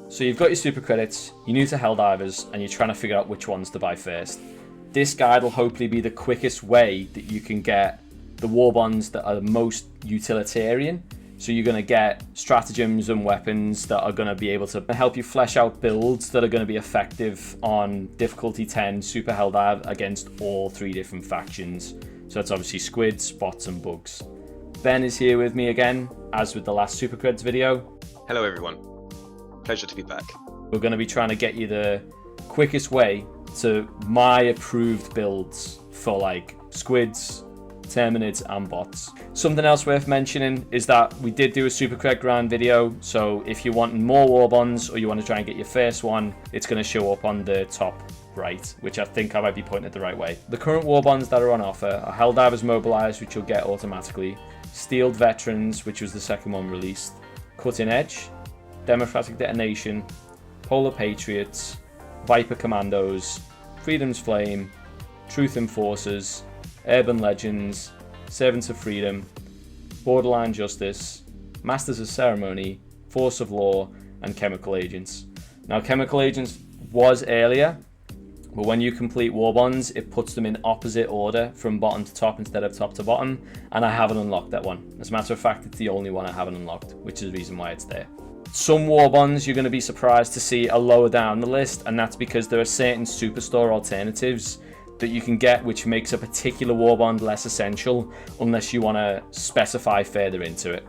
So you've got your super credits, you're new to Helldivers, and you're trying to figure out which ones to buy first. This guide will hopefully be the quickest way that you can get the Warbonds that are the most utilitarian. So you're going to get stratagems and weapons that are going to be able to help you flesh out builds that are going to be effective on difficulty 10 Super Helldive against all 3 different factions. So that's obviously squids, bots, and bugs. Ben is here with me again, as with the last Super Creds video. Hello everyone, pleasure to be back. We're going to be trying to get you the quickest way to my approved builds for like squids, terminids, and bots. Something else worth mentioning is that we did do a Super Cred grind video, so if you're wanting more Warbonds or you want to try and get your first one, it's going to show up on the top right, which I think I might be pointing it the right way. The current Warbonds that are on offer are Helldivers Mobilise, which you'll get automatically, Steeled Veterans, which was the second one released, Cutting Edge, Democratic Detonation, Polar Patriots, Viper Commandos, Freedom's Flame, Truth Enforcers, Urban Legends, Servants of Freedom, Borderline Justice, Masters of Ceremony, Force of Law, and Chemical Agents. Now, Chemical Agents was earlier, but when you complete Warbonds, it puts them in opposite order from bottom to top instead of top to bottom, and I haven't unlocked that one. As a matter of fact, it's the only one I haven't unlocked, which is the reason why it's there. Some Warbonds you're going to be surprised to see are lower down the list, and that's because there are certain Superstore alternatives that you can get which makes a particular Warbond less essential unless you want to specify further into it.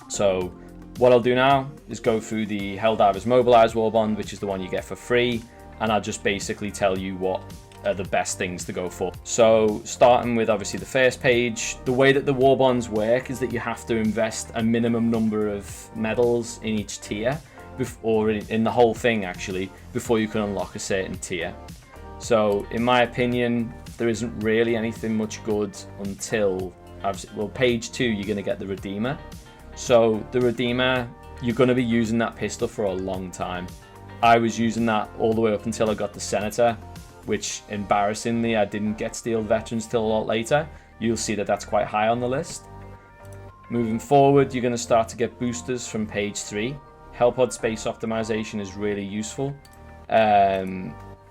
So what I'll do now is go through the Helldivers Mobilise Warbond, which is the one you get for free, and I'll just basically tell you what are the best things to go for. So starting with obviously the first page, the way that the Warbonds work is that you have to invest a minimum number of medals in each tier, or in the whole thing actually, before you can unlock a certain tier. So in my opinion, there isn't really anything much good until, well, page 2 you're going to get the Redeemer. So the Redeemer, you're going to be using that pistol for a long time. I was using that all the way up until I got the Senator, which embarrassingly I didn't get Steeled Veterans till a lot later. You'll see that that's quite high on the list. Moving forward, you're going to start to get boosters from page 3. Hellpod Space Optimization is really useful.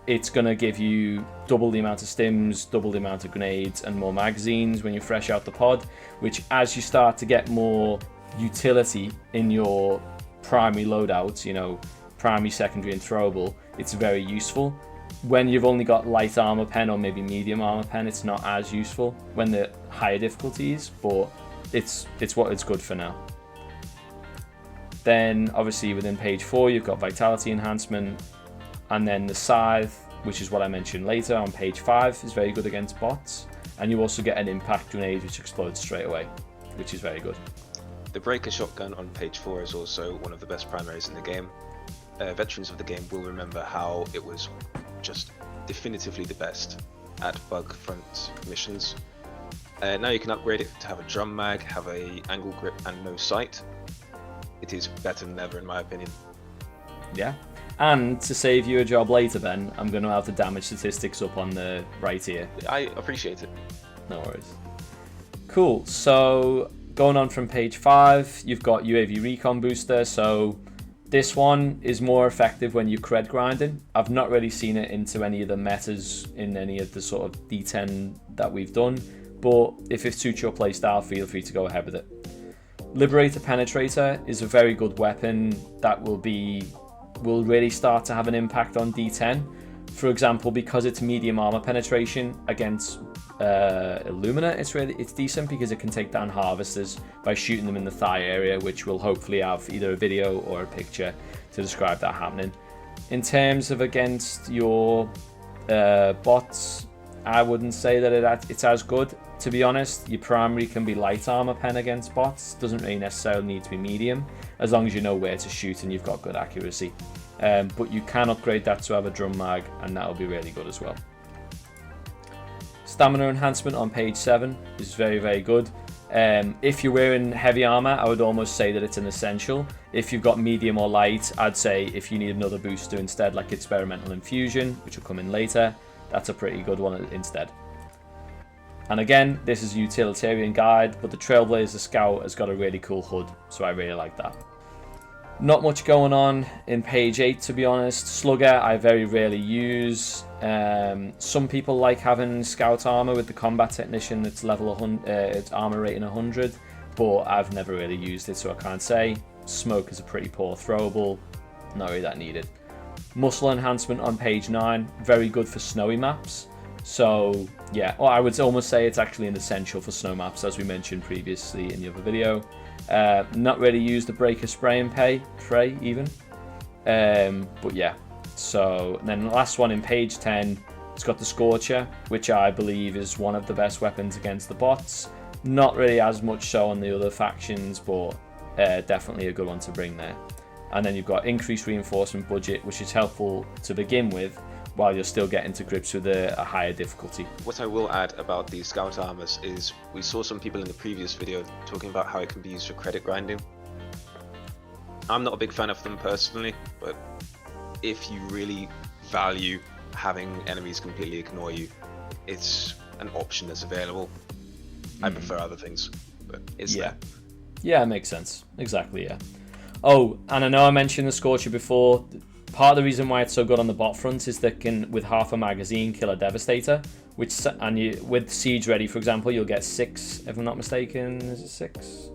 It's going to give you double the amount of stims, double the amount of grenades, and more magazines when you fresh out the pod, which as you start to get more utility in your primary loadouts, you know, primary, secondary, and throwable, it's very useful. When you've only got light armor pen or maybe medium armor pen, it's not as useful when the higher difficulties, but it's good for now. Then obviously within page 4 you've got vitality enhancement, and then the scythe, which is what I mentioned later on page 5, is very good against bots, and you also get an impact grenade which explodes straight away, which is very good. The breaker shotgun on page 4 is also one of the best primaries in the game. Veterans of the game will remember how it was just definitively the best at bug front missions. Now you can upgrade it to have a drum mag, have a angle grip, and no sight. It is better than ever in my opinion. Yeah, and to save you a job later, Ben, I'm going to have the damage statistics up on the right here. I appreciate it. No worries. Cool, so going on from page 5, you've got UAV Recon Booster. So this one is more effective when you're cred grinding. I've not really seen it into any of the metas in any of the sort of D10 that we've done, but if it suits your playstyle, feel free to go ahead with it. Liberator Penetrator is a very good weapon that will really start to have an impact on D10. For example, because it's medium armor penetration against Illumina, it's decent because it can take down harvesters by shooting them in the thigh area, which will hopefully have either a video or a picture to describe that happening. In terms of against your bots, I wouldn't say that it's as good. To be honest, your primary can be light armor pen against bots. Doesn't really necessarily need to be medium, as long as you know where to shoot and you've got good accuracy. But you can upgrade that to have a drum mag, and that'll be really good as well. Stamina enhancement on page 7 is very, very good. If you're wearing heavy armor, I would almost say that it's an essential. If you've got medium or light, I'd say if you need another booster instead, like experimental infusion, which will come in later, that's a pretty good one instead. And again, this is a utilitarian guide, but the Trailblazer Scout has got a really cool HUD, so I really like that. Not much going on in page 8, to be honest. Slugger I very rarely use. Some people like having scout armor with the combat technician that's level 100, it's armor rating 100, but I've never really used it, so I can't say. Smoke is a pretty poor throwable, not really that needed. Muscle enhancement on page 9, very good for snowy maps. So yeah, well, I would almost say it's actually an essential for snow maps, as we mentioned previously in the other video. Not really used the breaker spray and pray even, but yeah. So and then the last one in page 10, it's got the Scorcher, which I believe is one of the best weapons against the bots. Not really as much so on the other factions, but definitely a good one to bring there. And then you've got increased reinforcement budget, which is helpful to begin with, while you're still getting to grips with a higher difficulty. What I will add about these scout armors is we saw some people in the previous video talking about how it can be used for credit grinding. I'm not a big fan of them personally, but if you really value having enemies completely ignore you, it's an option that's available. I prefer other things, but it's there. Yeah, it makes sense. Exactly, yeah. Oh, and I know I mentioned the Scorcher before. Part of the reason why it's so good on the bot front is that can, with half a magazine, kill a Devastator. With Siege Ready, for example, you'll get 6, if I'm not mistaken. Is it 6?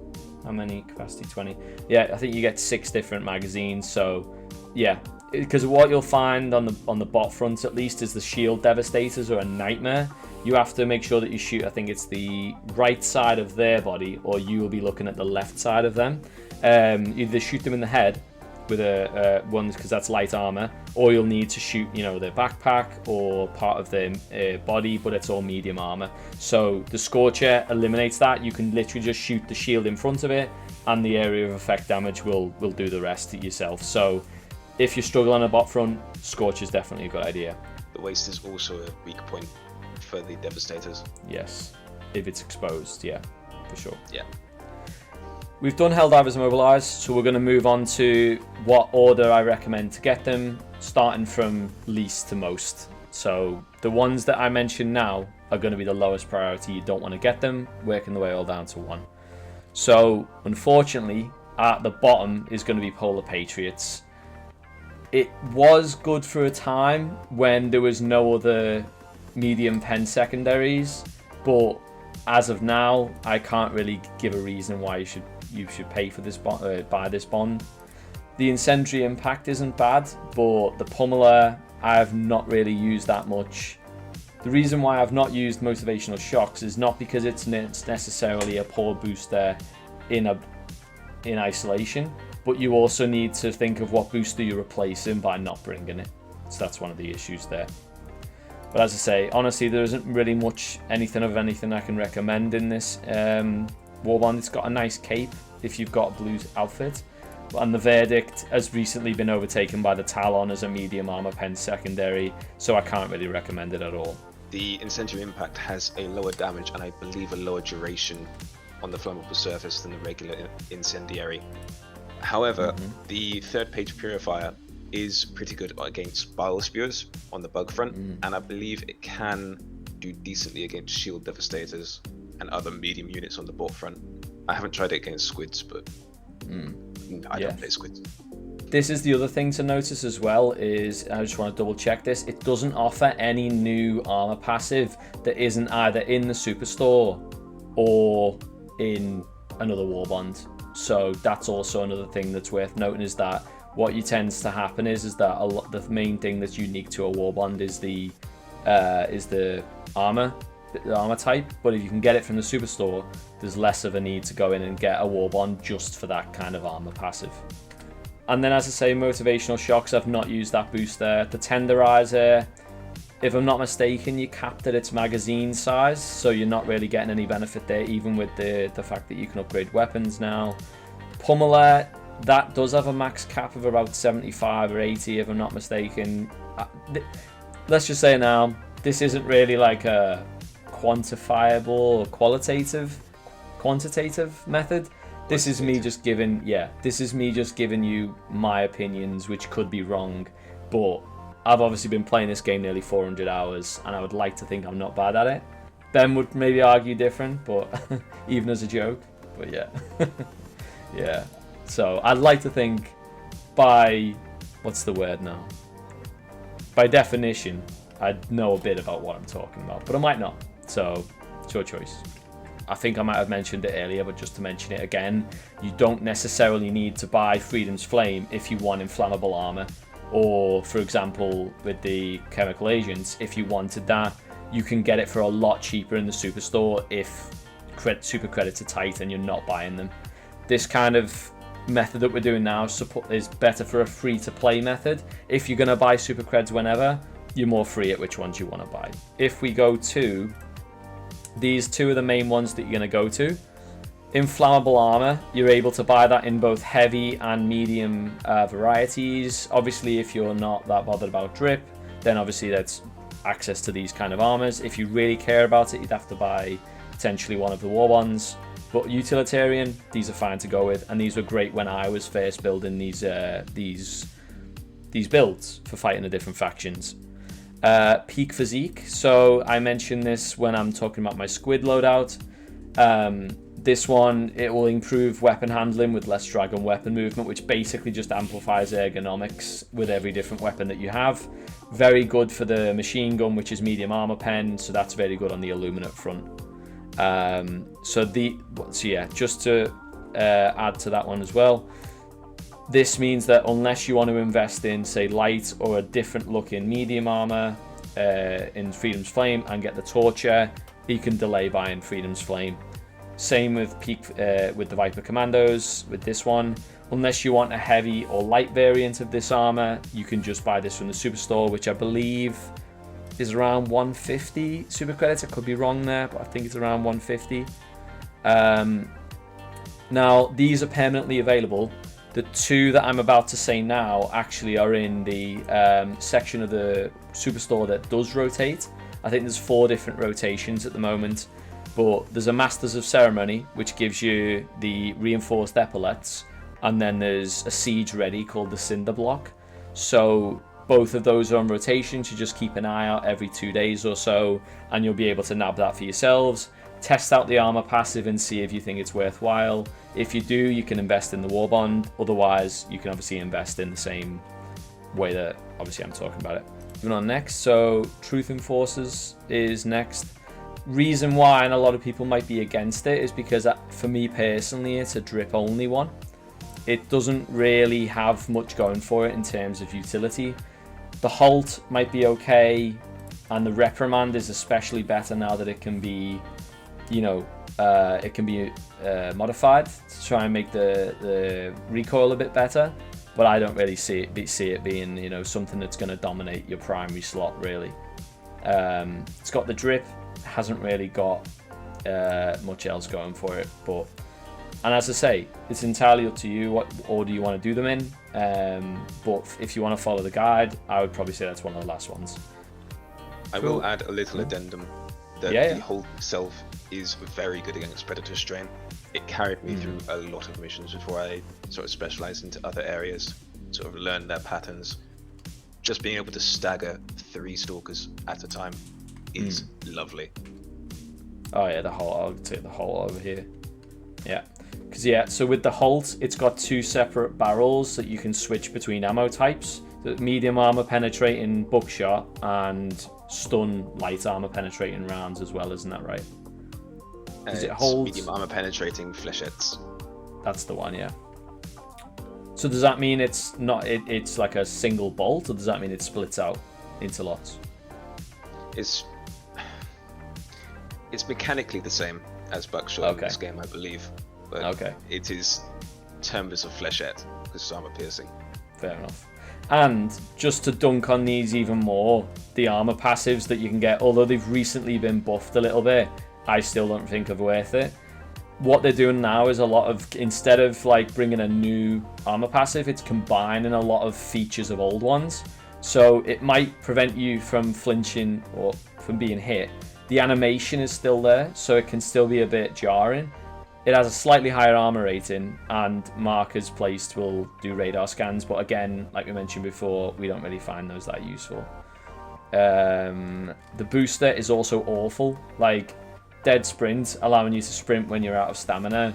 How many? Capacity 20. Yeah, I think you get 6 different magazines. So, yeah, because what you'll find on the bot front, at least, is the shield Devastators are a nightmare. You have to make sure that you shoot, I think it's the right side of their body, or you will be looking at the left side of them. Either shoot them in the head with a ones, because that's light armor, or you'll need to shoot, you know, their backpack or part of their body, but it's all medium armor. So the Scorcher eliminates that. You can literally just shoot the shield in front of it, and the area of effect damage will do the rest yourself. So if you struggle on a bot front, Scorch is definitely a good idea. The waist is also a weak point for the Devastators. Yes, if it's exposed, yeah, for sure. Yeah. We've done Helldivers Mobilise, so we're going to move on to what order I recommend to get them, starting from least to most. So the ones that I mentioned now are going to be the lowest priority. You don't want to get them, working the way all down to 1. So unfortunately, at the bottom is going to be Polar Patriots. It was good for a time when there was no other medium pen secondaries, but as of now, I can't really give a reason why you should pay for this buy this bond. The Incendiary Impact isn't bad, but the Pummeler I have not really used that much. The reason why I've not used Motivational Shocks is not because it's necessarily a poor booster in isolation, but you also need to think of what booster you're replacing by not bringing it. So that's one of the issues there. But as I say, honestly, there isn't really much anything I can recommend in this Warbond. It's got a nice cape if you've got a blue outfit. And the Verdict has recently been overtaken by the Talon as a medium armor pen secondary, so I can't really recommend it at all. The Incendiary Impact has a lower damage and I believe a lower duration on the flammable surface than the regular Incendiary. However, the third page Purifier is pretty good against Bile Spewers on the bug front, and I believe it can do decently against Shield Devastators and other medium units on the bot front. I haven't tried it against Squids, but I don't play Squids. This is the other thing to notice as well, is I just want to double check this. It doesn't offer any new armor passive that isn't either in the Superstore or in another Warbond. So that's also another thing that's worth noting, is that what tends to happen is that the main thing that's unique to a Warbond is the armor type. But if you can get it from the Superstore, there's less of a need to go in and get a Warbond just for that kind of armor passive. And then, as I say, Motivational Shocks, I've not used that booster. The Tenderizer, if I'm not mistaken, you're capped at its magazine size, so you're not really getting any benefit there, even with the fact that you can upgrade weapons now. Pummeler, that does have a max cap of about 75 or 80, if I'm not mistaken. Let's just say now, this isn't really like a quantifiable or quantitative method. This is me just giving you my opinions, which could be wrong, but I've obviously been playing this game nearly 400 hours, and I would like to think I'm not bad at it. Ben would maybe argue different, but even as a joke. But yeah, yeah. So I'd like to think by, what's the word now? By definition, I know a bit about what I'm talking about, but I might not. So, it's your choice. I think I might have mentioned it earlier, but just to mention it again, you don't necessarily need to buy Freedom's Flame if you want inflammable armor. Or, for example, with the chemical agents, if you wanted that, you can get it for a lot cheaper in the Superstore if super credits are tight and you're not buying them. This kind of method that we're doing now is better for a free-to-play method. If you're going to buy super creds whenever, you're more free at which ones you want to buy. If we go to these two are the main ones that you're going to go to. Inflammable armor, you're able to buy that in both heavy and medium varieties. Obviously, if you're not that bothered about drip, then obviously that's access to these kind of armors. If you really care about it, you'd have to buy potentially one of the Warbonds. But utilitarian, these are fine to go with, and these were great when I was first building these builds for fighting the different factions. Peak physique. So I mentioned this when I'm talking about my squid loadout. This one, it will improve weapon handling with less drag on weapon movement, which basically just amplifies ergonomics with every different weapon that you have. Very good for the machine gun, which is medium armor pen, so that's very good on the illuminate front. So yeah, just to add to that one as well, this means that unless you want to invest in, say, light or a different looking medium armor in Freedom's Flame and get the torture, you can delay buying Freedom's Flame. Same with with the Viper Commandos. With this one, unless you want a heavy or light variant of this armor, you can just buy this from the Superstore, which I believe is around 150 super credits. I could be wrong there, but I think it's around 150. Now, these are permanently available. The two that I'm about to say now actually are in the section of the Superstore that does rotate. I think there's 4 different rotations at the moment, but there's a Masters of Ceremony, which gives you the reinforced epaulets, and then there's a Siege Ready called the Cinder Block. So both of those are on rotation, so just keep an eye out every 2 days or so, and you'll be able to nab that for yourselves. Test out the armor passive and see if you think it's worthwhile. If you do, you can invest in the Warbond. Otherwise, you can obviously invest in the same way that obviously I'm talking about it. Moving on next, so Truth Enforcers is next. Reason why, and a lot of people might be against it, is because for me personally, it's a drip only one. It doesn't really have much going for it in terms of utility. The Halt might be okay, and the Reprimand is especially better now that it can be, it can be modified to try and make the recoil a bit better. But I don't really see it being, something that's going to dominate your primary slot, really. It's got the drip, hasn't really got much else going for it. And as I say, it's entirely up to you what order you want to do them in. But if you want to follow the guide, I would probably say that's one of the last ones. I will add a little addendum that the Halt itself is very good against Predator Strain. It carried me through a lot of missions before I sort of specialized into other areas, sort of learned their patterns. Just being able to stagger 3 Stalkers at a time is lovely. Oh yeah, the Halt, I'll take the Halt over here. Yeah, because so with the Halt, it's got 2 separate barrels that you can switch between ammo types. The medium armor penetrating buckshot and stun light armor penetrating rounds as well, isn't that right? Does it hold medium armor penetrating flechettes? That's the one, yeah. So does that mean it's not? It's like a single bolt, or does that mean it splits out into lots? It's mechanically the same as buckshot in this game, I believe. But it is termed as a flechette because it's armor piercing. Fair enough. And just to dunk on these even more, the armor passives that you can get, although they've recently been buffed a little bit, I still don't think are worth it. What they're doing now is a lot of, instead of like bringing a new armor passive, it's combining a lot of features of old ones. So it might prevent you from flinching or from being hit. The animation is still there, so it can still be a bit jarring. It has a slightly higher armor rating, and markers placed will do radar scans, but again, like we mentioned before, we don't really find those that useful. The booster is also awful. Like, dead sprint, allowing you to sprint when you're out of stamina.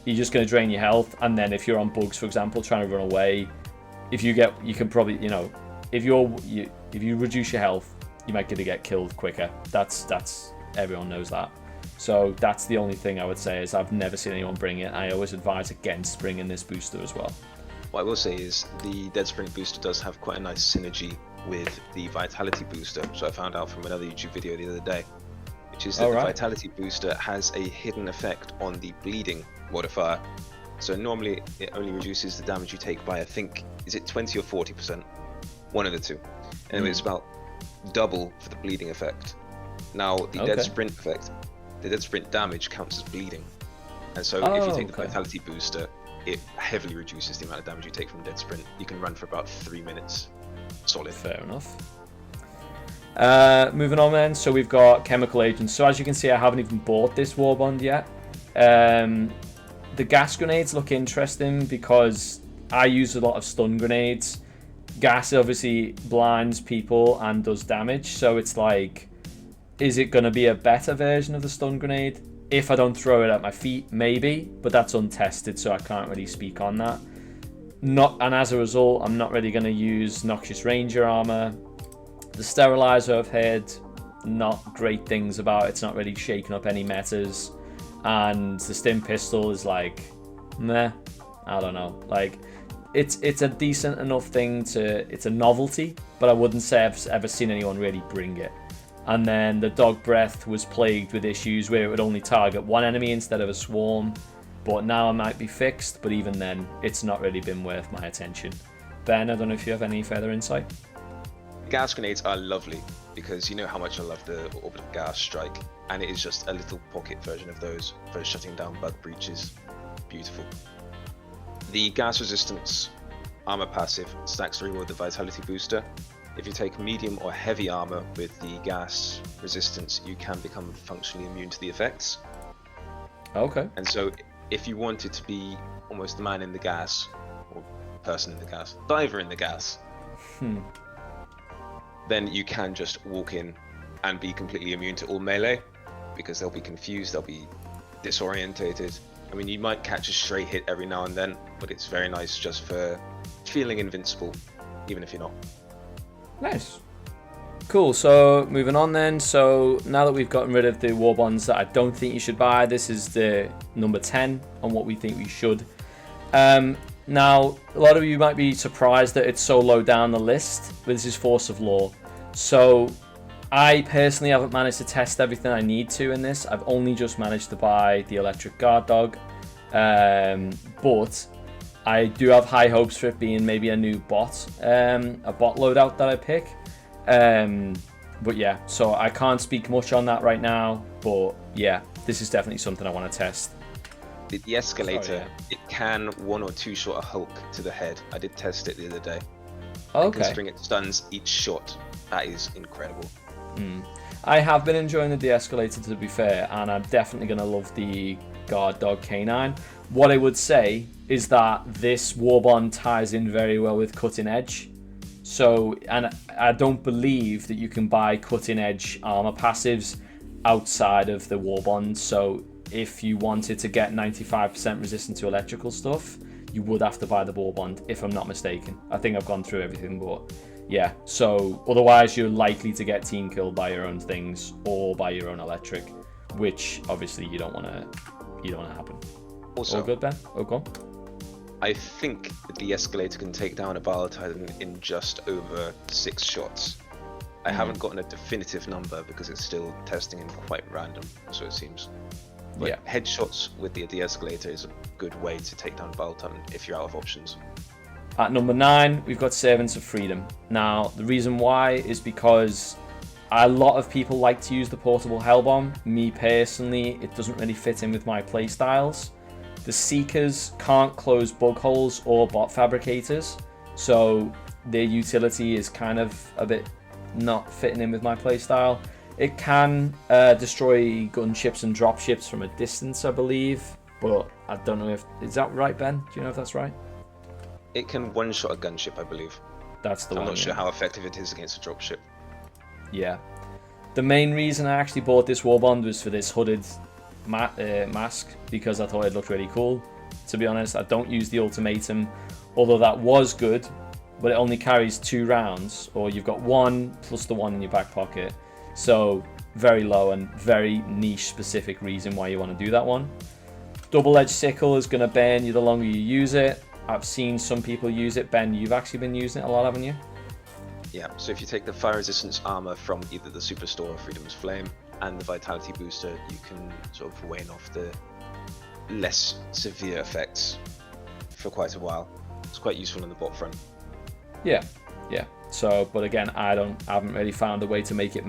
You're just going to drain your health, and then if you're on bugs, for example, trying to run away, if you can probably, you know, if you reduce your health, you might get killed quicker. That's everyone knows that. So that's the only thing I would say is I've never seen anyone bring it. I always advise against bringing this booster as well. What I will say is the Dead Sprint booster does have quite a nice synergy with the Vitality booster, so I found out from another YouTube video the other day, which is that the Vitality booster has a hidden effect on the bleeding modifier. So normally it only reduces the damage you take by, I think, is it 20 or 40%? One of the two. And it's about double for the bleeding effect. Now the Dead Sprint effect, the Dead Sprint damage counts as bleeding. And so if you take the Vitality booster, it heavily reduces the amount of damage you take from Dead Sprint. You can run for about 3 minutes. Solid. Fair enough. Moving on then, so we've got Chemical Agents. So as you can see, I haven't even bought this Warbond yet. The gas grenades look interesting because I use a lot of stun grenades. Gas obviously blinds people and does damage, so it's like, is it going to be a better version of the stun grenade? If I don't throw it at my feet, maybe, but that's untested, so I can't really speak on that. And as a result, I'm not really going to use Noxious Ranger armor. The Sterilizer I've heard not great things about. It's not really shaking up any metas. And the Stim Pistol is like, meh, I don't know. Like, it's a decent enough thing it's a novelty, but I wouldn't say I've ever seen anyone really bring it. And then the Dog Breath was plagued with issues where it would only target one enemy instead of a swarm. But now it might be fixed, but even then, it's not really been worth my attention. Ben, I don't know if you have any further insight. Gas grenades are lovely because you know how much I love the orbital gas strike, and it is just a little pocket version of those for shutting down bug breaches. Beautiful. The gas resistance armor passive stacks very well with the Vitality booster. If you take medium or heavy armor with the gas resistance, you can become functionally immune to the effects. Okay. And so if you wanted to be almost the man in the gas, or person in the gas, diver in the gas, then you can just walk in and be completely immune to all melee, because they'll be confused, they'll be disorientated. I mean, you might catch a stray hit every now and then, but it's very nice just for feeling invincible, even if you're not. Nice. Cool, so moving on then. So now that we've gotten rid of the Warbonds that I don't think you should buy, this is the number 10 on what we think we should. Now, a lot of you might be surprised that it's so low down the list, but this is Force of Law. So I personally haven't managed to test everything I need to in this. I've only just managed to buy the Electric Guard Dog. But I do have high hopes for it being maybe a new bot, a bot loadout that I pick. But yeah, so I can't speak much on that right now, but yeah, this is definitely something I want to test. The escalator, it can 1 or 2 shot a Hulk to the head. I did test it the other day. Okay. And considering it stuns each shot, that is incredible. I have been enjoying the de-escalator, to be fair, and I'm definitely going to love the Guard Dog K9. What I would say is that this Warbond ties in very well with Cutting Edge. So, and I don't believe that you can buy Cutting Edge armor passives outside of the Warbond. So if you wanted to get 95% resistant to electrical stuff, you would have to buy the Warbond, if I'm not mistaken. I think I've gone through everything, but yeah. So otherwise you're likely to get team killed by your own things or by your own electric, which obviously you don't want to happen. Also, all good, Ben? Oh, go on. I think the escalator can take down a Bile Titan in just over 6 shots. I haven't gotten a definitive number because it's still testing in quite random, so it seems. But yeah, headshots with the de-escalator is a good way to take down Bile Titan if you're out of options. At number 9, we've got Servants of Freedom. Now, the reason why is because a lot of people like to use the portable Hellbomb. Me personally, it doesn't really fit in with my playstyles. The Seekers can't close bug holes or bot fabricators, so their utility is kind of a bit not fitting in with my playstyle. It can destroy gunships and dropships from a distance, I believe, but I don't know if... Is that right, Ben? Do you know if that's right? It can one-shot a gunship, I believe. That's the one. I'm not sure how effective it is against a dropship. Yeah. The main reason I actually bought this Warbond was for this hooded mask, because I thought it looked really cool. To be honest, I don't use the ultimatum, although that was good. but it only carries 2 rounds, or you've got 1 plus the 1 in your back pocket. So very low and very niche specific reason why you want to do that one. Double-edged sickle is going to burn you the longer you use it. I've seen some people use it. Ben, you've actually been using it a lot, haven't you? Yeah, so if you take the fire resistance armor from either the Superstore or Freedom's Flame and the vitality booster, you can sort of wane off the less severe effects for quite a while. It's quite useful on the bot front. Yeah. So, but again, I haven't really found a way to make it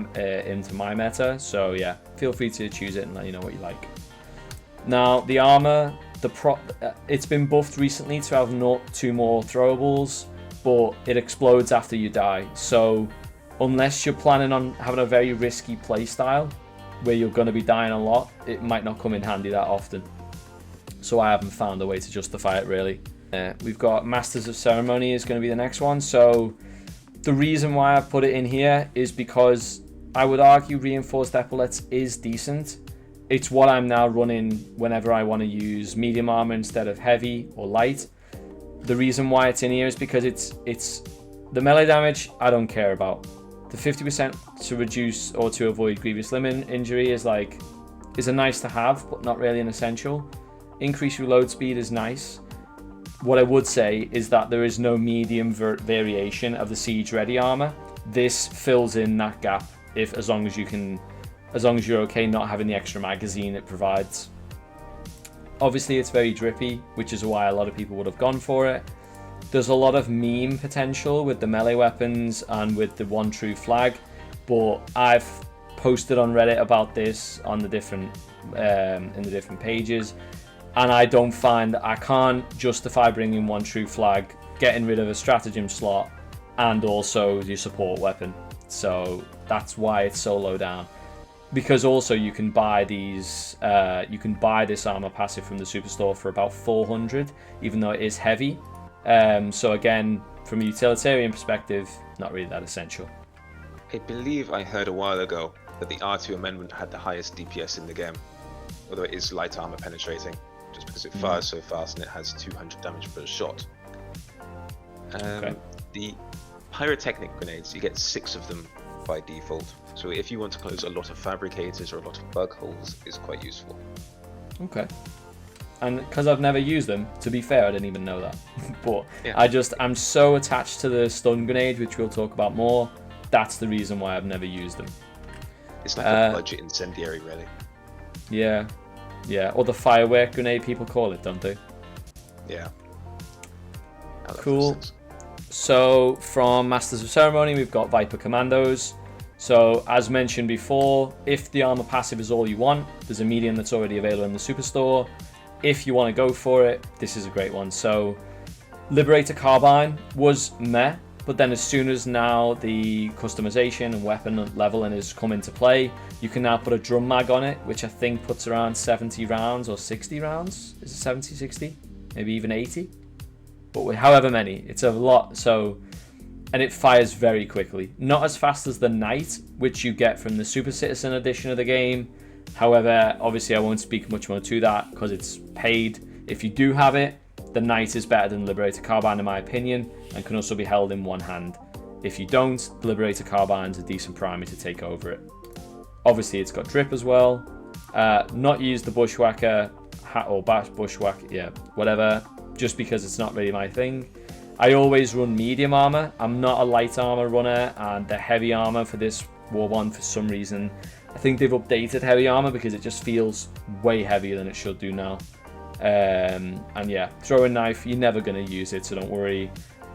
into my meta. So yeah, feel free to choose it and let you know what you like. Now the armor, it's been buffed recently to have 2 more throwables, but it explodes after you die. So unless you're planning on having a very risky playstyle where you're going to be dying a lot, it might not come in handy that often. So I haven't found a way to justify it really. We've got Masters of Ceremony is going to be the next one. So the reason why I put it in here is because I would argue Reinforced Epaulets is decent. It's what I'm now running whenever I want to use medium armor instead of heavy or light. The reason why it's in here is because it's the melee damage I don't care about. The 50% to reduce or to avoid grievous limb injury is a nice to have, but not really an essential. Increase reload speed is nice. What I would say is that there is no medium variation of the siege ready armor. This fills in that gap as long as you're okay not having the extra magazine it provides. Obviously it's very drippy, which is why a lot of people would have gone for it. There's a lot of meme potential with the melee weapons and with the one true flag, but I've posted on Reddit about this on the different in the different pages, and I can't justify bringing one true flag, getting rid of a stratagem slot, and also your support weapon. So that's why it's so low down. Because also you can buy these, this armor passive from the Superstore for about 400, even though it is heavy. So again, from a utilitarian perspective, not really that essential. I believe I heard a while ago that the R2 amendment had the highest DPS in the game, although it is light armor penetrating, just because it fires so fast and it has 200 damage per shot. Okay. The pyrotechnic grenades, you get 6 of them by default. So if you want to close a lot of fabricators or a lot of bug holes, it's quite useful. Okay. And because I've never used them, to be fair, I didn't even know that. But yeah. I'm so attached to the stun grenade, which we'll talk about more. That's the reason why I've never used them. It's like a budget incendiary, really. Yeah. Or the firework grenade, people call it, don't they? Yeah. Cool. So from Masters of Ceremony, we've got Viper Commandos. So as mentioned before, if the armor passive is all you want, there's a medium that's already available in the Superstore. If you want to go for it, this is a great one. So Liberator Carbine was meh, but then as soon as now the customization and weapon leveling has come into play, you can now put a drum mag on it, which I think puts around 70 rounds or 60 rounds. Is it 70, 60? Maybe even 80? But however many, it's a lot. So, and it fires very quickly. Not as fast as the Knight, which you get from the Super Citizen edition of the game. However, obviously I won't speak much more to that because it's paid. If you do have it, the Knight is better than Liberator Carbine in my opinion, and can also be held in one hand. If you don't, the Liberator Carbine is a decent primary to take over it. Obviously it's got drip as well. Not use the Bushwhacker hat or Bushwhacker, yeah, whatever, just because it's not really my thing. I always run medium armor. I'm not a light armor runner, and the heavy armor for this Warbond, for some reason, I think they've updated heavy armor because it just feels way heavier than it should do now. And yeah, throwing knife, you're never going to use it, so don't worry.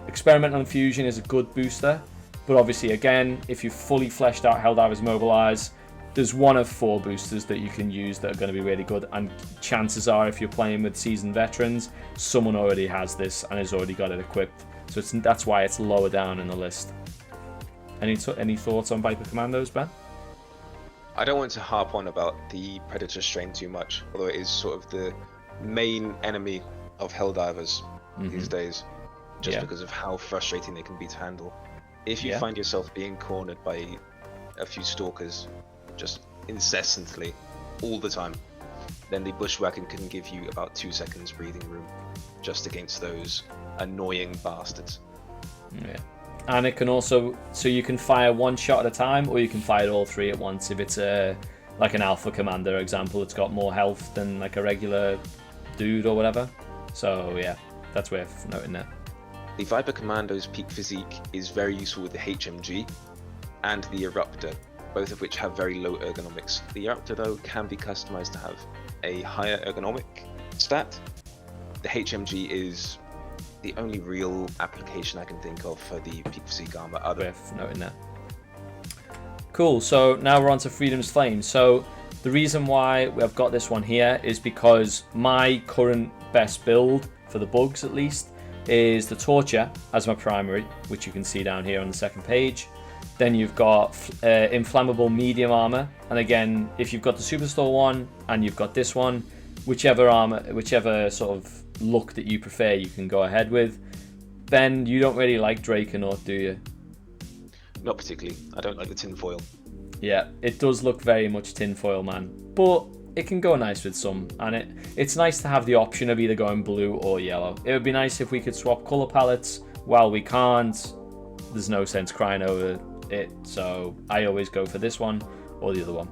Experimental Infusion is a good booster, but obviously again, if you've fully fleshed out Helldivers Mobilise, there's one of 4 boosters that you can use that are going to be really good, and chances are if you're playing with seasoned veterans, someone already has this and has already got it equipped, so that's why it's lower down in the list. Any thoughts on Viper Commandos, Ben? I don't want to harp on about the Predator strain too much, although it is sort of the main enemy of Helldivers these days, just because of how frustrating they can be to handle. If you find yourself being cornered by a few stalkers just incessantly all the time, then the Bushwhacking can give you about 2 seconds breathing room just against those annoying bastards. Yeah. And it can also, so you can fire one shot at a time, or you can fire all three at once if it's like an alpha commander example. It's got more health than like a regular dude or whatever. So yeah, that's worth noting there. The Viper Commando's peak physique is very useful with the HMG and the Eruptor, both of which have very low ergonomics. The Eruptor though can be customized to have a higher ergonomic stat. The HMG is the only real application I can think of for the peak physique armor. Worth noting that. Cool, so now we're on to Freedom's Flame. So the reason why I've got this one here is because my current best build, for the bugs at least, is the Torture as my primary, which you can see down here on the second page. Then you've got inflammable medium armor, and again, if you've got the Superstore one and you've got this one, whichever sort of look that you prefer, you can go ahead with. Ben, you don't really like Draconaut, do you? Not particularly. I don't like the tinfoil. Yeah, it does look very much tinfoil, man, but it can go nice with some, and it's nice to have the option of either going blue or yellow. It would be nice if we could swap color palettes. While we can't, there's no sense crying over it, so I always go for this one or the other one.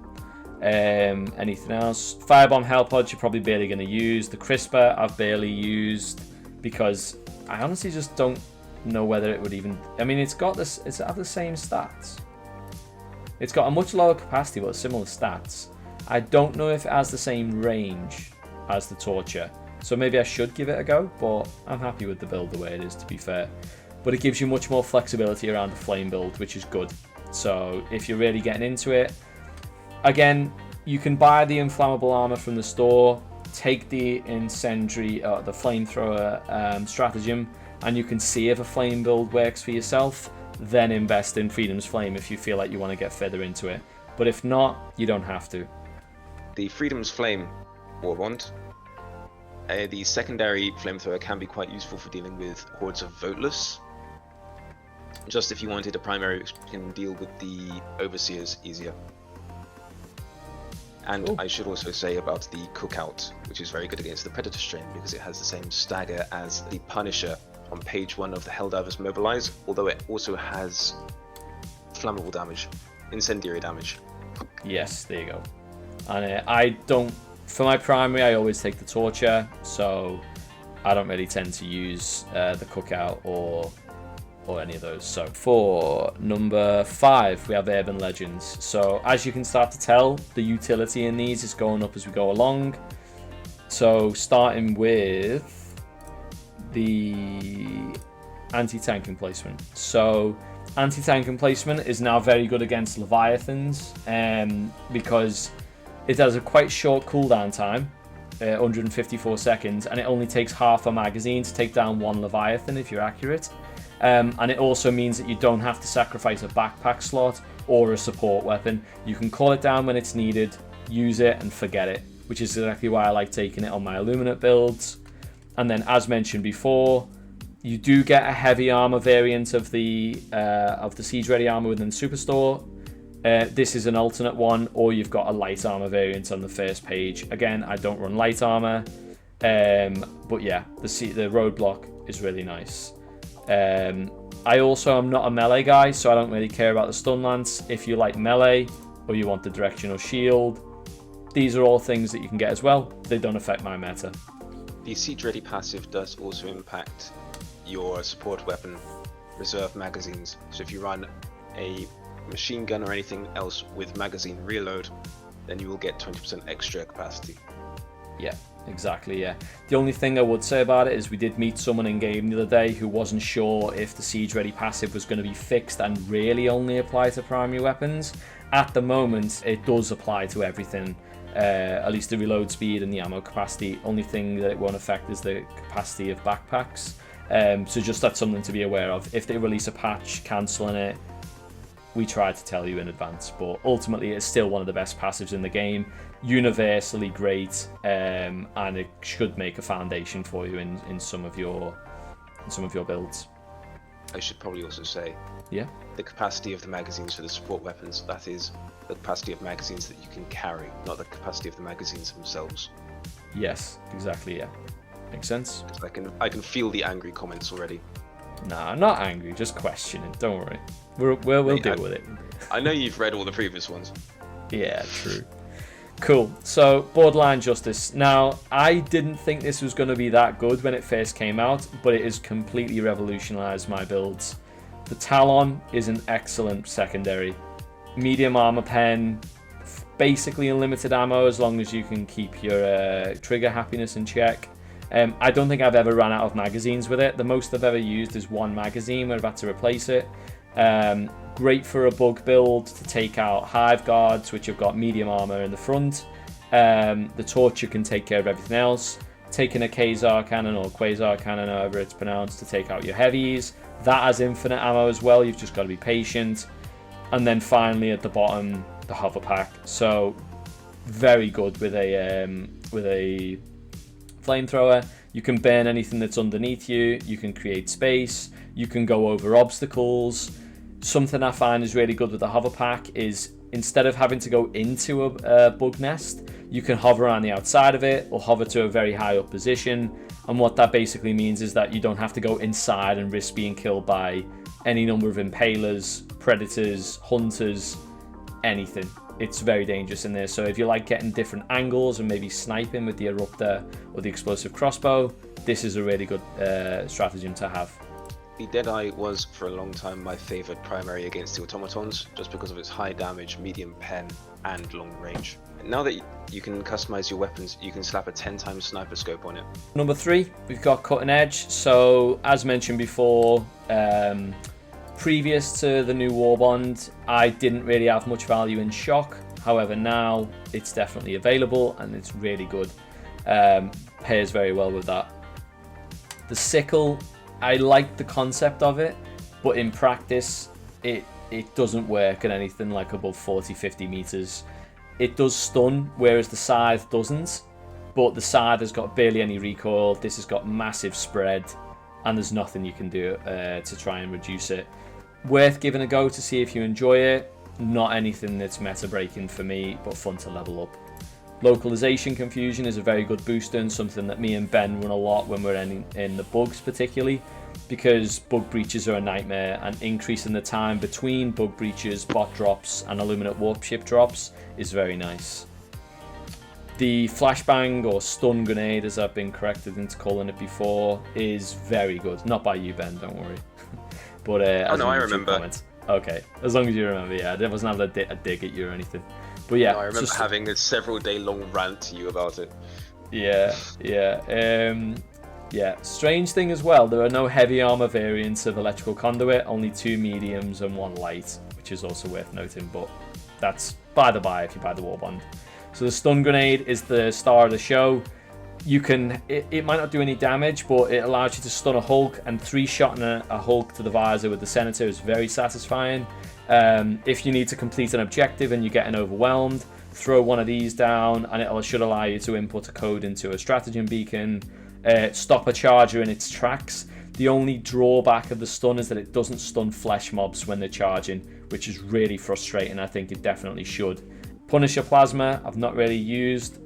Anything else? Firebomb Hellpod you're probably barely going to use. The Crisper I've barely used because I honestly just don't know whether it would even, I mean, it's have the same stats. It's got a much lower capacity but similar stats. I don't know if it has the same range as the Torture, so maybe I should give it a go, but I'm happy with the build the way it is, to be fair. But it gives you much more flexibility around the flame build, which is good. So if you're really getting into it, again, you can buy the inflammable armor from the store, take the incendiary, the flamethrower stratagem, and you can see if a flame build works for yourself. Then invest in Freedom's Flame if you feel like you want to get further into it. But if not, you don't have to. The Freedom's Flame Warbond, the secondary flamethrower can be quite useful for dealing with hordes of voteless. Just if you wanted a primary which can deal with the overseers easier. And Cool. I should also say about the Cookout, which is very good against the Predator strain because it has the same stagger as the Punisher on page 1 of the Helldivers Mobilise, although it also has flammable damage, incendiary damage. Yes, there you go. And I don't, for my primary, I always take the Torture, so I don't really tend to use the Cookout or any of those. So for number 5, we have Urban Legends. So as you can start to tell, the utility in these is going up as we go along. So starting with the anti-tank emplacement. So anti-tank emplacement is now very good against Leviathans because it has a quite short cooldown time, 154 seconds, and it only takes half a magazine to take down one Leviathan if you're accurate. And it also means that you don't have to sacrifice a backpack slot or a support weapon. You can call it down when it's needed, use it, and forget it, which is exactly why I like taking it on my Illuminate builds. And then, as mentioned before, you do get a heavy armor variant of the Siege Ready armor within the Superstore. This is an alternate one, or you've got a light armor variant on the first page. Again, I don't run light armor, but yeah, the roadblock is really nice. I also am not a melee guy, so I don't really care about the stun lance. If you like melee or you want the directional shield, these are all things that you can get as well. They don't affect my meta. The Siege Ready passive does also impact your support weapon reserve magazines. So if you run a machine gun or anything else with magazine reload, then you will get 20% extra capacity. Yeah, exactly, yeah. The only thing I would say about it is we did meet someone in game the other day who wasn't sure if the Siege Ready passive was going to be fixed and really only apply to primary weapons. At the moment, it does apply to everything, at least the reload speed and the ammo capacity. Only thing that it won't affect is the capacity of backpacks. So just that's something to be aware of. If they release a patch cancelling it, we try to tell you in advance, but ultimately it's still one of the best passives in the game, universally great, and it should make a foundation for you in some of your builds. I should probably also say, yeah, the capacity of the magazines for the support weapons, that is the capacity of magazines that you can carry, not the capacity of the magazines themselves. Yes, exactly, yeah. Makes sense. I can feel the angry comments already. Nah, I'm not angry, just questioning. Don't worry. We'll deal with it. I know you've read all the previous ones. Yeah, true. Cool. So, Borderline Justice. Now, I didn't think this was going to be that good when it first came out, but it has completely revolutionized my builds. The Talon is an excellent secondary. Medium armor pen, basically unlimited ammo as long as you can keep your trigger happiness in check. I don't think I've ever run out of magazines with it. The most I've ever used is one magazine where I've had to replace it. Great for a bug build to take out Hive Guards, which have got medium armor in the front. The Torture can take care of everything else. Taking a Quasar Cannon or Quasar Cannon, however it's pronounced, to take out your heavies. That has infinite ammo as well, you've just got to be patient. And then finally at the bottom, the Hover Pack. So very good with a flamethrower. You can burn anything that's underneath you. You can create space. You can go over obstacles. Something I find is really good with the Hover Pack is instead of having to go into a bug nest, you can hover around the outside of it or hover to a very high up position. And what that basically means is that you don't have to go inside and risk being killed by any number of impalers, predators, hunters, anything. It's very dangerous in there. So if you like getting different angles and maybe sniping with the eruptor or the explosive crossbow, this is a really good stratagem to have. The Deadeye was for a long time my favourite primary against the automatons, just because of its high damage, medium pen, and long range. Now that you can customize your weapons, you can slap a 10 times sniper scope on it. Number 3, we've got Cutting Edge. So as mentioned before, previous to the new Warbond, I didn't really have much value in shock. However, now it's definitely available and it's really good. Pairs very well with that. The Sickle, I like the concept of it, but in practice, it doesn't work at anything like above 40-50 meters. It does stun, whereas the Scythe doesn't. But the Scythe has got barely any recoil. This has got massive spread, and there's nothing you can do to try and reduce it. Worth giving a go to see if you enjoy it. Not anything that's meta breaking for me, but fun to level up. Localization Confusion is a very good booster and something that me and Ben run a lot when we're in the bugs, particularly because bug breaches are a nightmare, and increasing the time between bug breaches, bot drops and Illuminate Warp Ship drops is very nice. The Flashbang or Stun Grenade, as I've been corrected into calling it before, is very good. Not by you, Ben, don't worry. But oh no, I remember. Okay, as long as you remember, yeah. I wasn't having a dig at you or anything. But yeah, no, I remember having a several day long rant to you about it. Yeah. Strange thing as well, there are no heavy armor variants of Electrical Conduit, only 2 mediums and 1 light, which is also worth noting, but that's by the by if you buy the Warbond. So the Stun Grenade is the star of the show. You can, it might not do any damage, but it allows you to stun a Hulk, and 3-shotting a Hulk to the visor with the Senator is very satisfying. If you need to complete an objective and you're getting overwhelmed, throw one of these down and it should allow you to input a code into a stratagem beacon, stop a charger in its tracks. The only drawback of the stun is that it doesn't stun flesh mobs when they're charging, which is really frustrating. I think it definitely should. Punisher Plasma, I've not really used.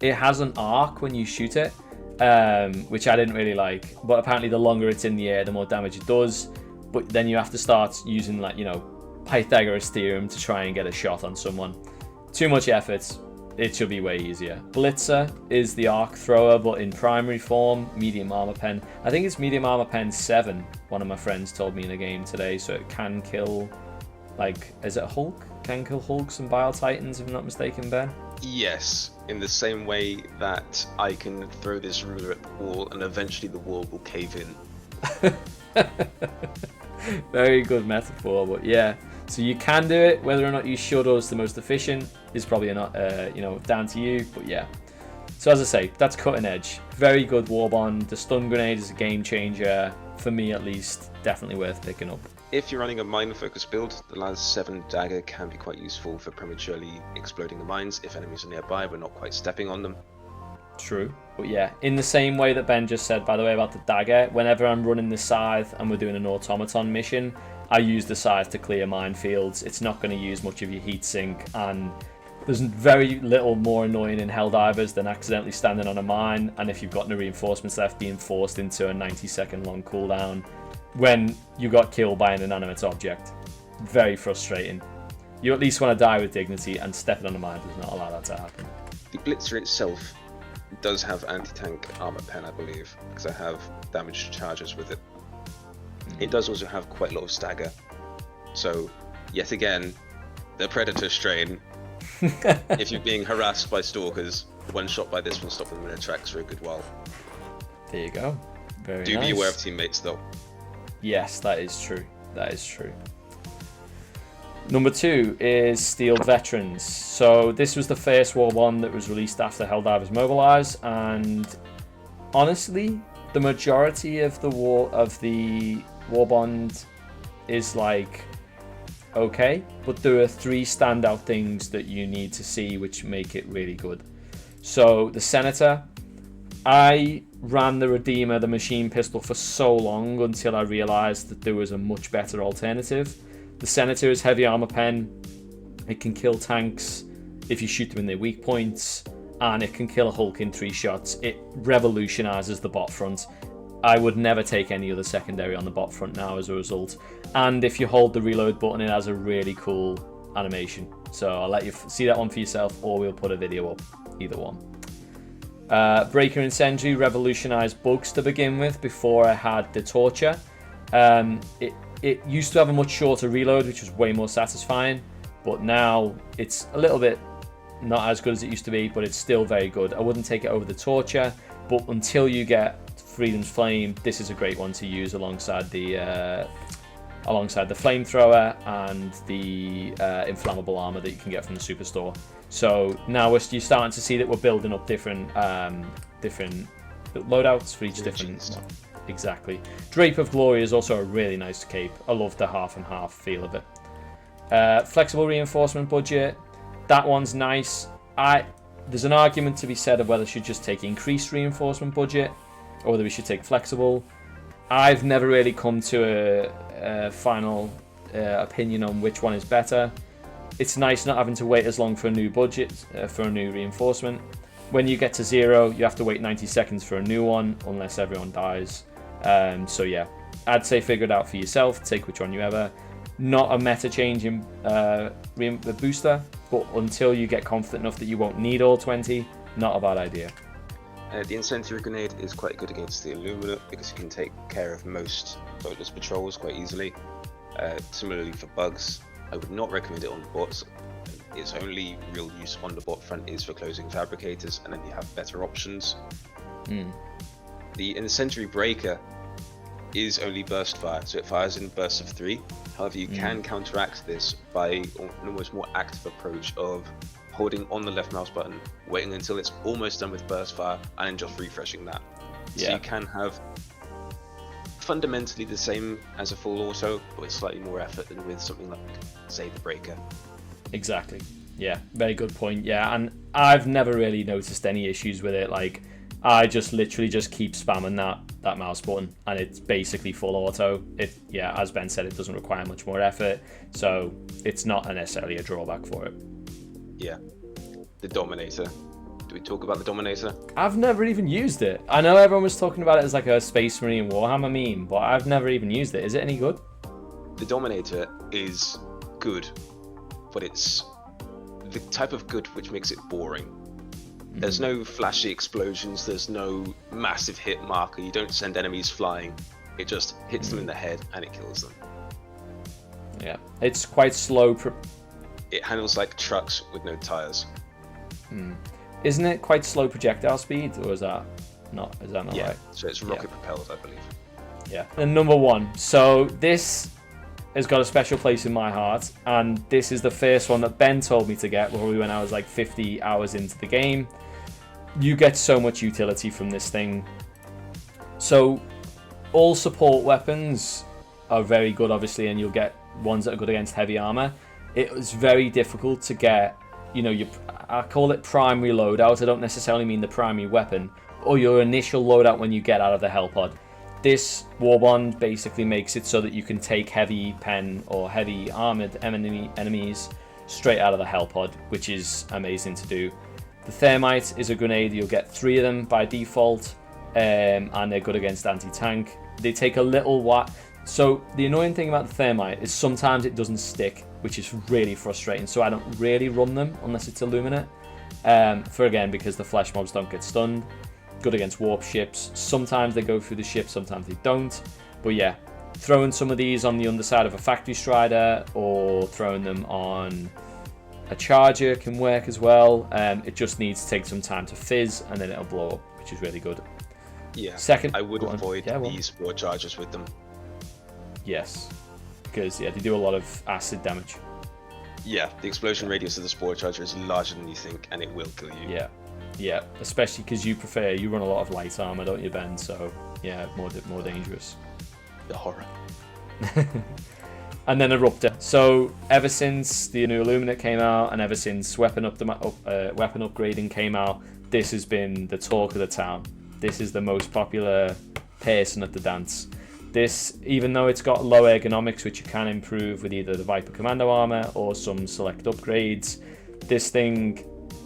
It has an arc when you shoot it, which I didn't really like, but apparently the longer it's in the air, the more damage it does. But then you have to start using, like, you know, Pythagoras theorem to try and get a shot on someone. Too much effort. It should be way easier. Blitzer is the arc thrower, but in primary form, medium armor pen. I think it's medium armor pen 7, one of my friends told me in a game today, so it can kill, like, is it a Hulk? Can kill Hulks and Bile Titans, if I'm not mistaken, Ben? Yes, in the same way that I can throw this ruler at the wall and eventually the wall will cave in. Very good metaphor, but yeah. So you can do it. Whether or not you should or is the most efficient is probably not, down to you. But yeah. So as I say, that's Cutting Edge. Very good Warbond. The Stun Grenade is a game changer for me, at least. Definitely worth picking up. If you're running a mine-focused build, the Laz 7 dagger can be quite useful for prematurely exploding the mines if enemies are nearby but not quite stepping on them. True. But yeah, in the same way that Ben just said, by the way, about the dagger, whenever I'm running the Scythe and we're doing an automaton mission, I use the Scythe to clear minefields. It's not going to use much of your heat sink, and there's very little more annoying in Helldivers than accidentally standing on a mine, and if you've got no reinforcements left, being forced into a 90-second long cooldown. when you got killed by an inanimate object. Very frustrating. You at least want to die with dignity, and stepping on a mine does not allow that to happen. The Blitzer itself does have anti-tank armor pen, I believe, because I have damaged charges with it. It does also have quite a lot of stagger. So, yet again, the Predator strain. If you're being harassed by stalkers, one shot by this will stop them in their tracks for a good while. There you go. Very Do nice. be aware of teammates, though. Yes, that is true. That is true. Number 2 is Steeled Veterans. So this was the first Warbond that was released after Helldivers Mobilise, and honestly, the majority of the Warbond is like okay, but there are 3 standout things that you need to see which make it really good. So the Senator, I ran the Redeemer, the machine pistol, for so long until I realised that there was a much better alternative. The Senator is heavy armor pen. It can kill tanks if you shoot them in their weak points, and it can kill a Hulk in 3 shots. It revolutionises the bot front. I would never take any other secondary on the bot front now as a result. And if you hold the reload button, it has a really cool animation. So I'll let you see that one for yourself, or we'll put a video up, either one. Breaker and Sentry revolutionized bugs to begin with before I had the Torture. It used to have a much shorter reload, which was way more satisfying, but now it's a little bit not as good as it used to be, but it's still very good. I wouldn't take it over the Torture, but until you get Freedom's Flame, this is a great one to use alongside the flamethrower and the inflammable armor that you can get from the Superstore. So now you're starting to see that we're building up different loadouts for each different. Exactly. Drape of Glory is also a really nice cape. I love the half and half feel of it. Flexible reinforcement budget. That one's nice. There's an argument to be said of whether we should just take increased reinforcement budget or whether we should take flexible. I've never really come to a final opinion on which one is better. It's nice not having to wait as long for a new budget, for a new reinforcement. When you get to 0, you have to wait 90 seconds for a new one, unless everyone dies. So yeah, I'd say figure it out for yourself, take which one you ever. Not a meta change in the booster, but until you get confident enough that you won't need all 20, not a bad idea. The Incendiary Grenade is quite good against the Illuminate because you can take care of most boatless patrols quite easily. Similarly for bugs, I would not recommend it on bots. Its only real use on the bot front is for closing fabricators, and then you have better options. The Incendiary Breaker is only burst fire, so it fires in bursts of 3. However, you can counteract this by an almost more active approach of holding on the left mouse button, waiting until it's almost done with burst fire, and then just refreshing that. So you can have fundamentally the same as a full auto, but with slightly more effort than with something like, say, the Breaker. Exactly. Yeah, very good point. Yeah, and I've never really noticed any issues with it. Like, I just literally just keep spamming that mouse button, and it's basically full auto. Yeah, as Ben said, it doesn't require much more effort, so it's not necessarily a drawback for it. Yeah. The Dominator. Do we talk about the Dominator? I've never even used it. I know everyone was talking about it as like a Space Marine Warhammer meme, but I've never even used it. Is it any good? The Dominator is good, but it's the type of good which makes it boring. There's no flashy explosions, there's no massive hit marker, you don't send enemies flying. It just hits them in the head and it kills them. Yeah, it's quite slow. It handles like trucks with no tires. Isn't it quite slow projectile speed, or is that not right? So it's rocket propelled, I believe. Yeah. And number 1. So this has got a special place in my heart, and this is the first one that Ben told me to get probably when I was like 50 hours into the game. You get so much utility from this thing. So all support weapons are very good, obviously, and you'll get ones that are good against heavy armor. It was very difficult to get, I call it primary loadout. I don't necessarily mean the primary weapon, or your initial loadout when you get out of the Hell Pod. This Warbond basically makes it so that you can take heavy pen or heavy armored enemies straight out of the Hell Pod, which is amazing to do. The Thermite is a grenade. You'll get 3 of them by default, and they're good against anti-tank. They take a little while. So the annoying thing about the thermite is sometimes it doesn't stick, which is really frustrating. So I don't really run them unless it's Illuminate. Because the flesh mobs don't get stunned. Good against warp ships. Sometimes they go through the ship, sometimes they don't. But yeah, throwing some of these on the underside of a factory strider or throwing them on a charger can work as well. It just needs to take some time to fizz and then it'll blow up, which is really good. Yeah, Second, I would avoid these spore chargers with them. Yes, because they do a lot of acid damage. Yeah, the explosion radius of the spore charger is larger than you think, and it will kill you. Yeah, especially because you run a lot of light armor, don't you, Ben? So yeah, more dangerous. The horror. And then Eruptor. So ever since the new Illuminate came out, and ever since weapon upgrading came out, this has been the talk of the town. This is the most popular person at the dance. This, even though it's got low ergonomics, which you can improve with either the Viper Commando armor or some select upgrades, this thing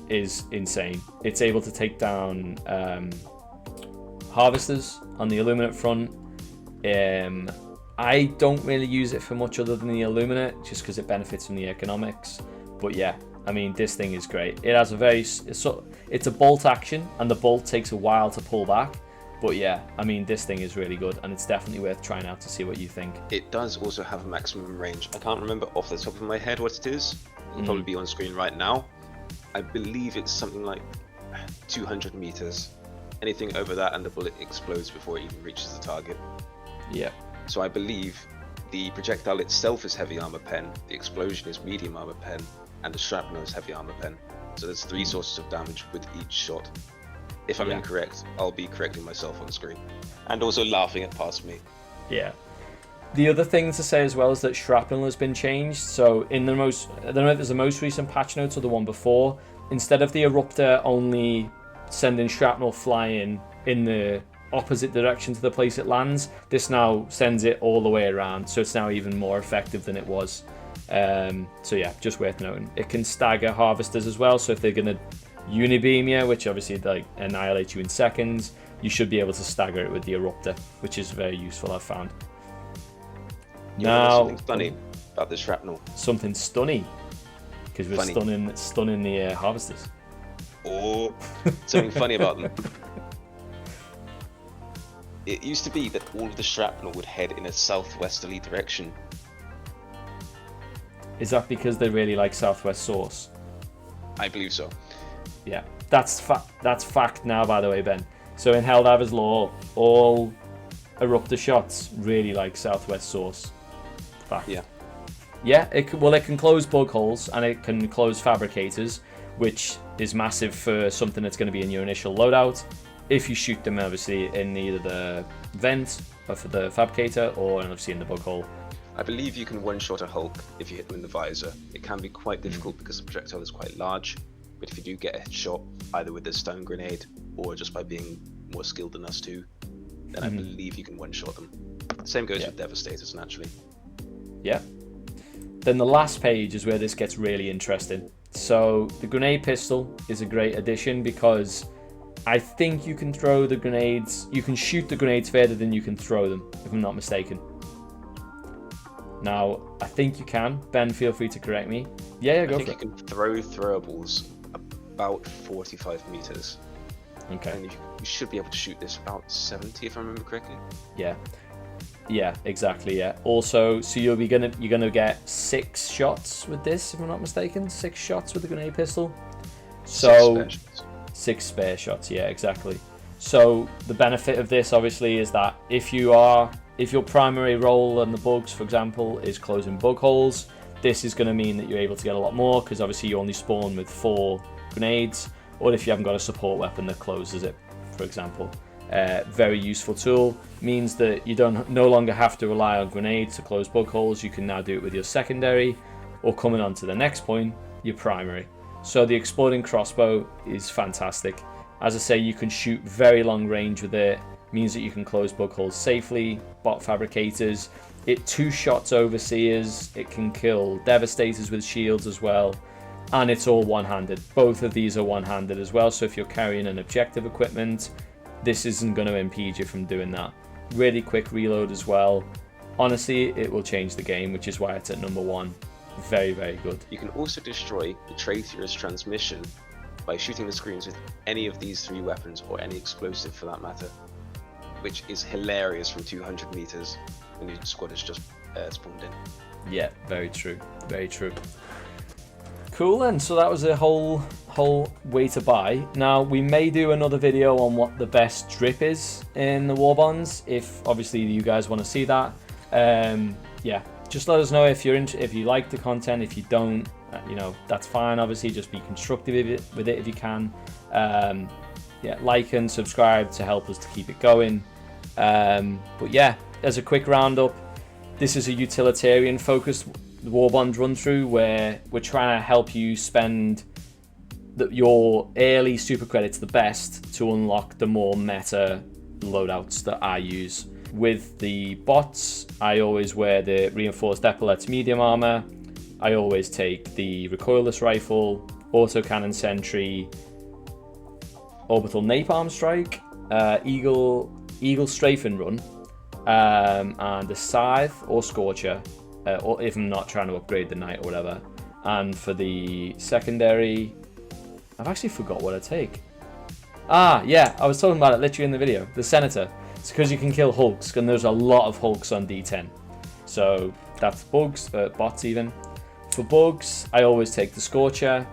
is insane. It's able to take down harvesters on the Illuminate front. I don't really use it for much other than the Illuminate, just because it benefits from the economics. But yeah, I mean, this thing is great. It has it's a bolt action, and the bolt takes a while to pull back. But yeah, I mean, this thing is really good, and it's definitely worth trying out to see what you think. It does also have a maximum range. I can't remember off the top of my head what it is. It'll probably be on screen right now. I believe it's something like 200 meters. Anything over that and the bullet explodes before it even reaches the target. Yeah. So I believe the projectile itself is heavy armor pen, the explosion is medium armor pen, and the shrapnel is heavy armor pen. So there's 3 sources of damage with each shot. If I'm incorrect, I'll be correcting myself on screen. And also laughing at past me. Yeah. The other thing to say as well is that shrapnel has been changed. So in I don't know if there's the most recent patch notes or the one before, instead of the Eruptor only sending shrapnel flying in the opposite direction to the place it lands, this now sends it all the way around. So it's now even more effective than it was. So yeah, just worth noting. It can stagger harvesters as well. So if they're going to unibeam you, which obviously like annihilate you in seconds, you should be able to stagger it with the Eruptor, which is very useful, I've found. Now, something funny about the shrapnel. Something stunny, because we're stunning the harvesters. Oh, something funny about them. It used to be that all of the shrapnel would head in a southwesterly direction. Is that because they really like southwest source? I believe so. Yeah, that's fact now, by the way, Ben. So in Helldivers lore, all Eruptor shots really like southwest source. Fact. Yeah, it can close bug holes and it can close fabricators, which is massive for something that's going to be in your initial loadout. If you shoot them, obviously, in either the vent or for the fabricator, or obviously in the bug hole. I believe you can one-shot a Hulk if you hit them in the visor. It can be quite difficult because the projectile is quite large, but if you do get a shot, either with a stun grenade or just by being more skilled than us two, then I believe you can one-shot them. Same goes with Devastators, naturally. Yeah. Then the last page is where this gets really interesting. So the grenade pistol is a great addition because I think you can throw the grenades, you can shoot the grenades further than you can throw them, if I'm not mistaken. Now, I think you can. Ben, feel free to correct me. Yeah, go for it. I think you can throw throwables about 45 meters. Okay. And you should be able to shoot this about 70, if I remember correctly. Yeah, exactly. Yeah. Also, so you're gonna get 6 shots with this, if I'm not mistaken. 6 shots with the grenade pistol. So 6 spare shots. Yeah, exactly. So the benefit of this, obviously, is that if your primary role on the bugs, for example, is closing bug holes, this is going to mean that you're able to get a lot more because obviously you only spawn with 4 grenades, or if you haven't got a support weapon that closes it, for example. Very useful tool. Means that you no longer have to rely on grenades to close bug holes. You can now do it with your secondary, or coming on to the next point, your primary. So the exploding crossbow is fantastic. As I say, you can shoot very long range with it. Means that you can close bug holes safely, bot fabricators. It 2-shots overseers. It can kill devastators with shields as well. And it's all one-handed. Both of these are one-handed as well. So if you're carrying an objective equipment, this isn't going to impede you from doing that. Really quick reload as well. honestly, it will change the game, which is why it's at number 1. Very, very good. You can also destroy the traitorous transmission by shooting the screens with any of these 3 weapons, or any explosive for that matter, which is hilarious from 200 meters when your squad is just spawned in. Yeah, very true. Very true. Cool then, so that was a whole way to buy. Now, we may do another video on what the best drip is in the Warbonds, if obviously you guys want to see that. Yeah, just let us know if you like the content. If you don't, you know, that's fine. Obviously, just be constructive with it if you can. Yeah, like and subscribe to help us to keep it going. But yeah, as a quick roundup, this is a utilitarian focused Warbond run through where we're trying to help you spend your early super credits the best to unlock the more meta loadouts that I use. With the bots, I always wear the reinforced epaulets medium armor. I always take the recoilless rifle, autocannon sentry, orbital napalm strike, eagle strafe and run, and the scythe or scorcher, or if I'm not trying to upgrade the knight or whatever. And for the secondary, I've actually forgot what I take. Ah, yeah, I was talking about it literally in the video. The senator. It's because you can kill hulks, and there's a lot of hulks on D10. So that's bugs, bots even. For bugs, I always take the scorcher.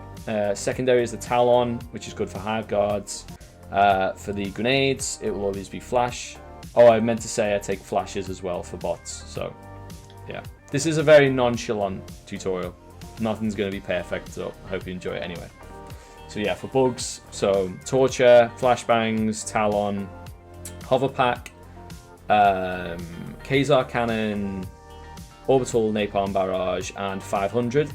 Secondary is the talon, which is good for hive guards. For the grenades, it will always be flash. Oh, I meant to say I take flashes as well for bots. So yeah, this is a very nonchalant tutorial. Nothing's going to be perfect, so I hope you enjoy it anyway. So yeah, for bugs, so torture, flashbangs, talon, hover pack, Kazar cannon, orbital napalm barrage, and 500.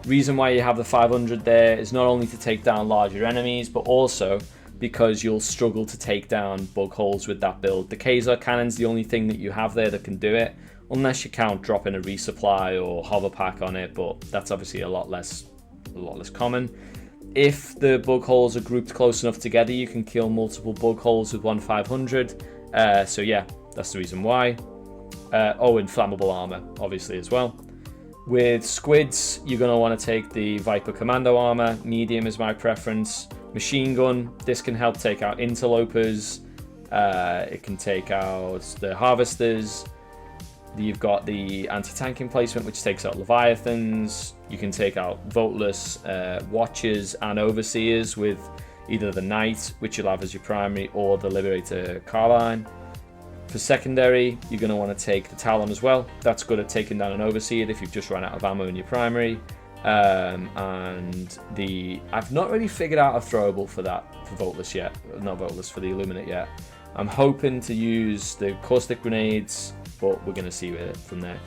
Reason why you have the 500 there is not only to take down larger enemies, but also because you'll struggle to take down bug holes with that build. The Kazar cannon's the only thing that you have there that can do it, unless you count dropping a resupply or hover pack on it, but that's obviously a lot less common. If the bug holes are grouped close enough together, you can kill multiple bug holes with one 500. So yeah, that's the reason why. Oh, and flammable armor, obviously, as well. With squids, you're going to want to take the Viper Commando armor. Medium is my preference. Machine gun, this can help take out interlopers. It can take out the harvesters. You've got the anti-tank emplacement, which takes out leviathans. You can take out voteless watchers and overseers with either the knight, which you'll have as your primary, or the liberator carbine. For secondary, you're going to want to take the talon as well. That's good at taking down an overseer if you've just run out of ammo in your primary. And I've not really figured out a throwable for that, for voteless yet. Not voteless, for the illuminate yet. I'm hoping to use the caustic grenades, but we're going to see from there.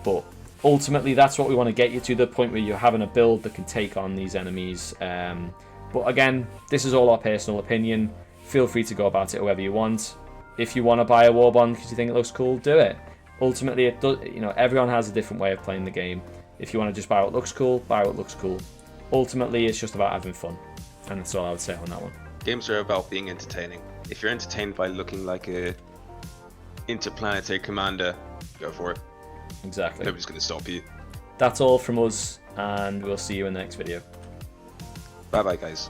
But ultimately, that's what we want to get you to, the point where you're having a build that can take on these enemies. But again, this is all our personal opinion. Feel free to go about it however you want. If you want to buy a Warbond because you think it looks cool, do it. Ultimately, it does. You know, everyone has a different way of playing the game. If you want to just buy what looks cool, buy what looks cool. Ultimately, it's just about having fun, and that's all I would say on that one. Games are about being entertaining. If you're entertained by looking like a interplanetary commander, go for it. Exactly. Nobody's going to stop you. That's all from us, and we'll see you in the next video. Bye bye, guys.